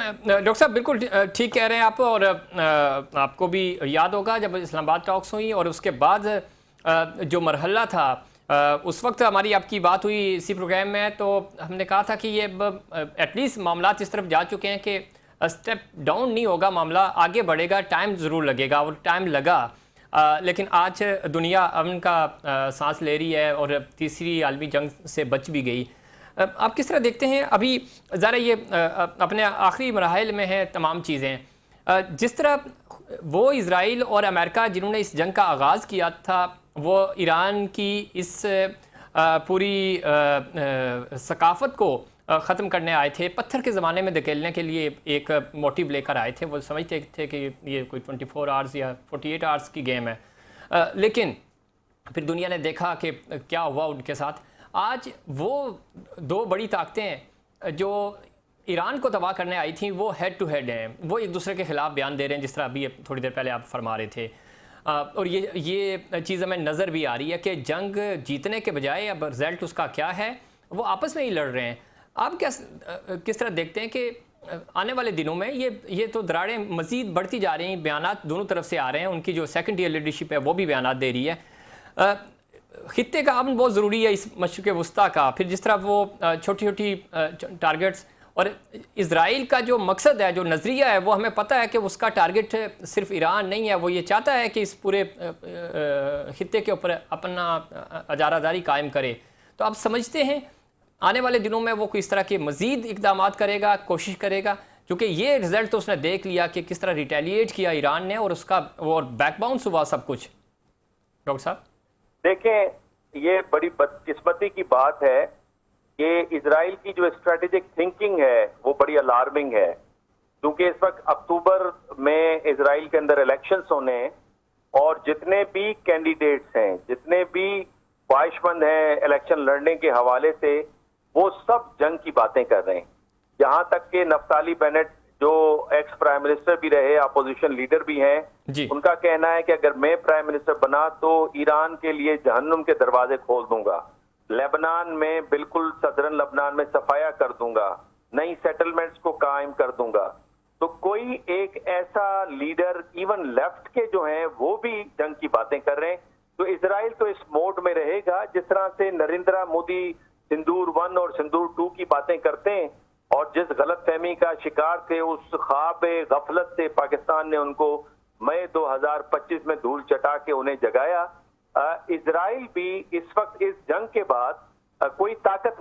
Doctor साहब बिल्कुल ठीक कह रहे हैं आप। और आपको भी याद होगा जब इस्लामाबाद टॉक्स हुई और उसके बाद जो मरहला था, उस वक्त हमारी आपकी बात हुई इसी प्रोग्राम में, तो हमने कहा था कि ये एटलीस्ट मामला इस तरफ जा चुके हैं कि स्टेप डाउन नहीं होगा, मामला आगे बढ़ेगा, टाइम ज़रूर लगेगा और टाइम लगा। लेकिन आज दुनिया अमन का सांस ले रही है और तीसरी आलमी जंग से बच भी गई। आप किस तरह देखते हैं अभी? ज़रा ये अपने आखिरी मराहल में है तमाम चीज़ें। जिस तरह वो इज़राइल और अमेरिका जिन्होंने इस जंग का आगाज़ किया था, वो ईरान की इस पूरी सकाफ़त को ख़त्म करने आए थे, पत्थर के ज़माने में धकेलने के लिए एक मोटिव लेकर आए थे। वो समझते थे कि ये कोई 24 आवर्स या 48 आवर्स की गेम है। लेकिन फिर दुनिया ने देखा कि क्या हुआ उनके साथ। आज वो दो बड़ी ताकतें जो ईरान को तबाह करने आई थी, वो हेड टू हेड हैं, वो एक दूसरे के ख़िलाफ़ बयान दे रहे हैं, जिस तरह अभी थोड़ी देर पहले आप फरमा रहे थे। और ये चीज़ हमें नज़र भी आ रही है कि जंग जीतने के बजाय अब रिज़ल्ट उसका क्या है, वो आपस में ही लड़ रहे हैं। आप किस तरह देखते हैं कि आने वाले दिनों में ये तो दरारें मज़ीद बढ़ती जा रही हैं, बयानात दोनों तरफ से आ रहे हैं, उनकी जो सेकंड ईयर लीडरशिप है वो भी बयानात दे रही है। खित्ते का अमन बहुत ज़रूरी है इस मशरिक़ वस्ता का। फिर जिस तरह वो छोटी छोटी टारगेट्स और इज़राइल का जो मकसद है, जो नज़रिया है, वो हमें पता है कि उसका टारगेट सिर्फ ईरान नहीं है। वो ये चाहता है कि इस पूरे खित्ते के ऊपर अपना अजारादारी कायम करे। तो आप समझते हैं आने वाले दिनों में वो किस तरह के मज़ीद इक़दाम करेगा, कोशिश करेगा? क्योंकि ये रिज़ल्ट तो उसने देख लिया कि किस तरह रिटेलिएट किया ईरान ने और उसका और बैकबाउंस हुआ सब कुछ। डॉक्टर साहब देखें, ये बड़ी बदकिस्मती की बात है कि इजराइल की जो स्ट्रेटेजिक थिंकिंग है वो बड़ी अलार्मिंग है, क्योंकि इस वक्त अक्टूबर में इजराइल के अंदर इलेक्शंस होने हैं और जितने भी कैंडिडेट्स हैं, जितने भी ख्वाहिशमंद हैं इलेक्शन लड़ने के हवाले से, वो सब जंग की बातें कर रहे हैं। यहाँ तक कि नफ्ताली बेनेट जो एक्स प्राइम मिनिस्टर भी रहे, अपोजिशन लीडर भी हैं, उनका कहना है कि अगर मैं प्राइम मिनिस्टर बना तो ईरान के लिए जहन्नुम के दरवाजे खोल दूंगा, लेबनान में बिल्कुल सदरन लेबनान में सफाया कर दूंगा, नई सेटलमेंट्स को कायम कर दूंगा। तो कोई एक ऐसा लीडर, इवन लेफ्ट के जो हैं, वो भी जंग की बातें कर रहे हैं। तो इजराइल तो इस मोड में रहेगा जिस तरह से नरेंद्र मोदी सिंदूर 1 और सिंदूर 2 की बातें करते हैं और जिस गलतफहमी का शिकार थे, उस ख्वाब गफलत से पाकिस्तान ने उनको मई 2025 में धूल चटा के उन्हें जगाया। इजराइल भी इस वक्त इस जंग के बाद कोई ताकत